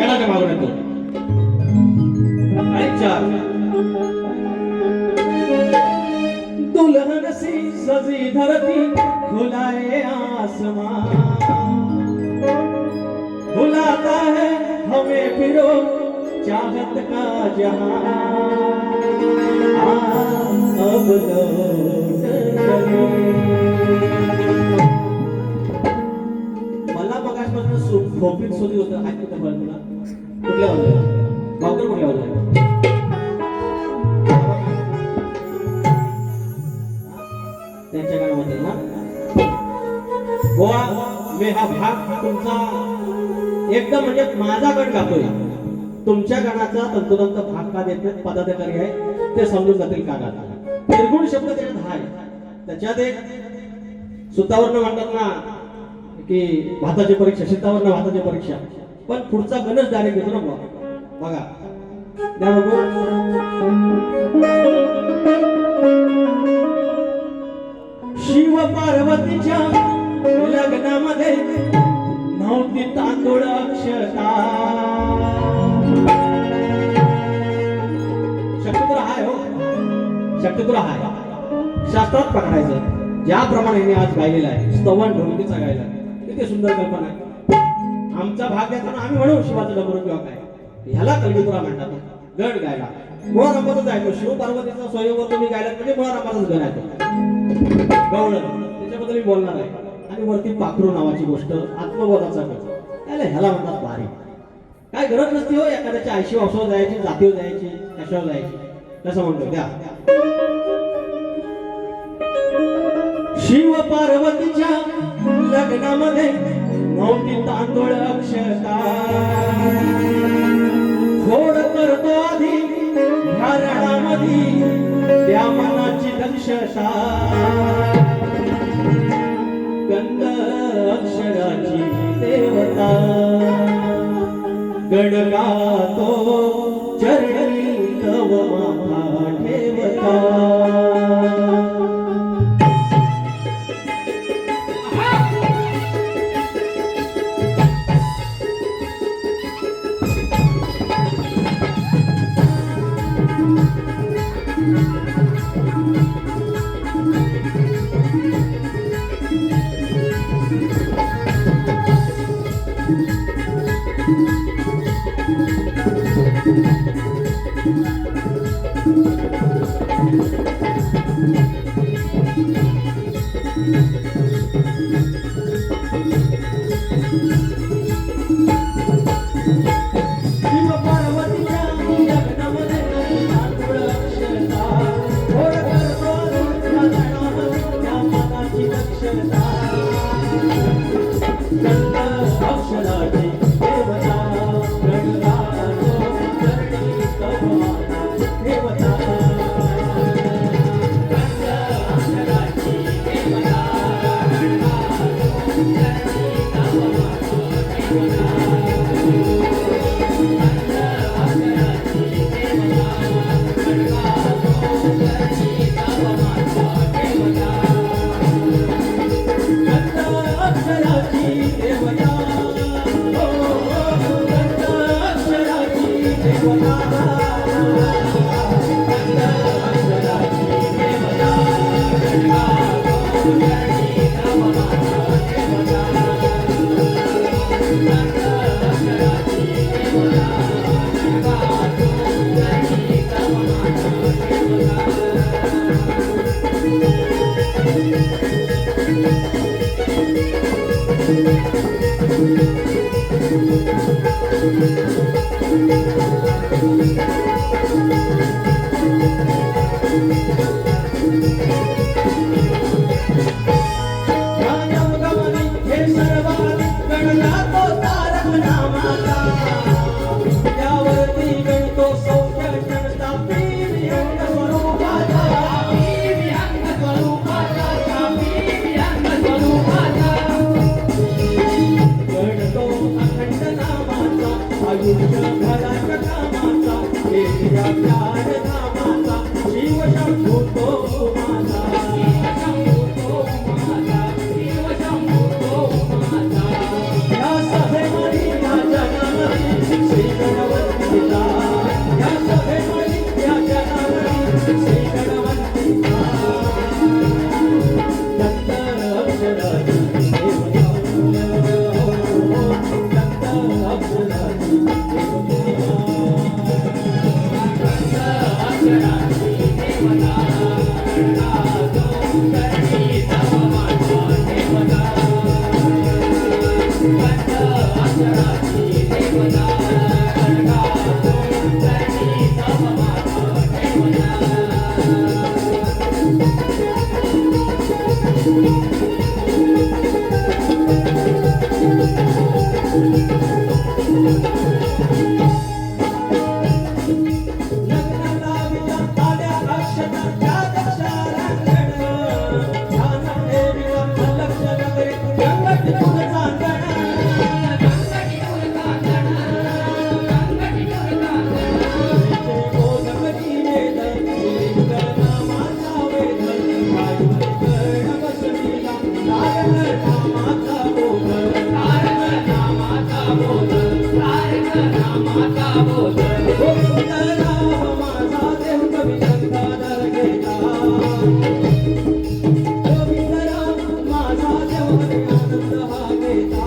गणाच्या मागून येतो आणि 4 दुल्हन सी सजी धरती खुलाए आसमां बुलाता है हमें फिरो चाहत का जहां अब लौट चले। मला बघायपासून खोपीत शोधी होतं हात कुठं बळ तुला कुठल्या वाजल्या भावकर कुठल्या वाजल्या त्यांच्या गाण्यामध्ये ना गोवा मी हा भाग तुमचा एकदम म्हणजे माझा गण गातोय तुमच्या गाण्याचा तंतोतंत भाग का देत पदाधिकारी आहे ते समजून जातील का गाता निर्गुण शब्द त्याच्यात आहे त्याच्यात एक सुतावरनं म्हणतात ना की भाताची परीक्षा शेतावरनं भाताची परीक्षा पण पुढचा गणच डायरेक्ट घेतो ना बघा द्या बघू शिव पार्वतीच्या लग्नामध्ये नव्हती तांदूळ अक्षता शक्यतो हाय हो शक्यतो हाय शास्त्रात पकडायचं ज्याप्रमाणे यांनी आज गायलेला आहे स्तवन ढोलकीचा गायला किती सुंदर कल्पना आहे आमचा भाग घेताना आम्ही म्हणू शिवाचा डमरू किंवा काय ह्याला कलगीतुरा म्हणतात गण गायला मुळा रंगाचाच आहे तो शिव पार्वतीचा स्वयंवर तुम्ही गायला म्हणजे मुळा रंगाचाच गण आहे तो गवळण त्याच्याबद्दल मी बोलणार आहे आणि वरती पाखरू नावाची गोष्ट आत्मबोधाचा गण ह्याला म्हणतात भारी काय गरज नसती हो एखाद्याच्या आयशी वावसावर जायची जातीवर जायची कशावर जायची कसं म्हणतो द्या शिव पार्वतीच्या लग्नामध्ये नव्हती तांदूळ अक्षता खोड करतो आधी ह्या रणामध्ये त्या मनाची दक्षता गंध अक्षराची देवता गणगातो चरणी तव माथा ठेवता लग्नाला विचार आल्या अक्षता त्या दक्षारांगण छान देवीला लक्ष नगरी गंगट तुझं चांदण माझा देव आनंद हा घेता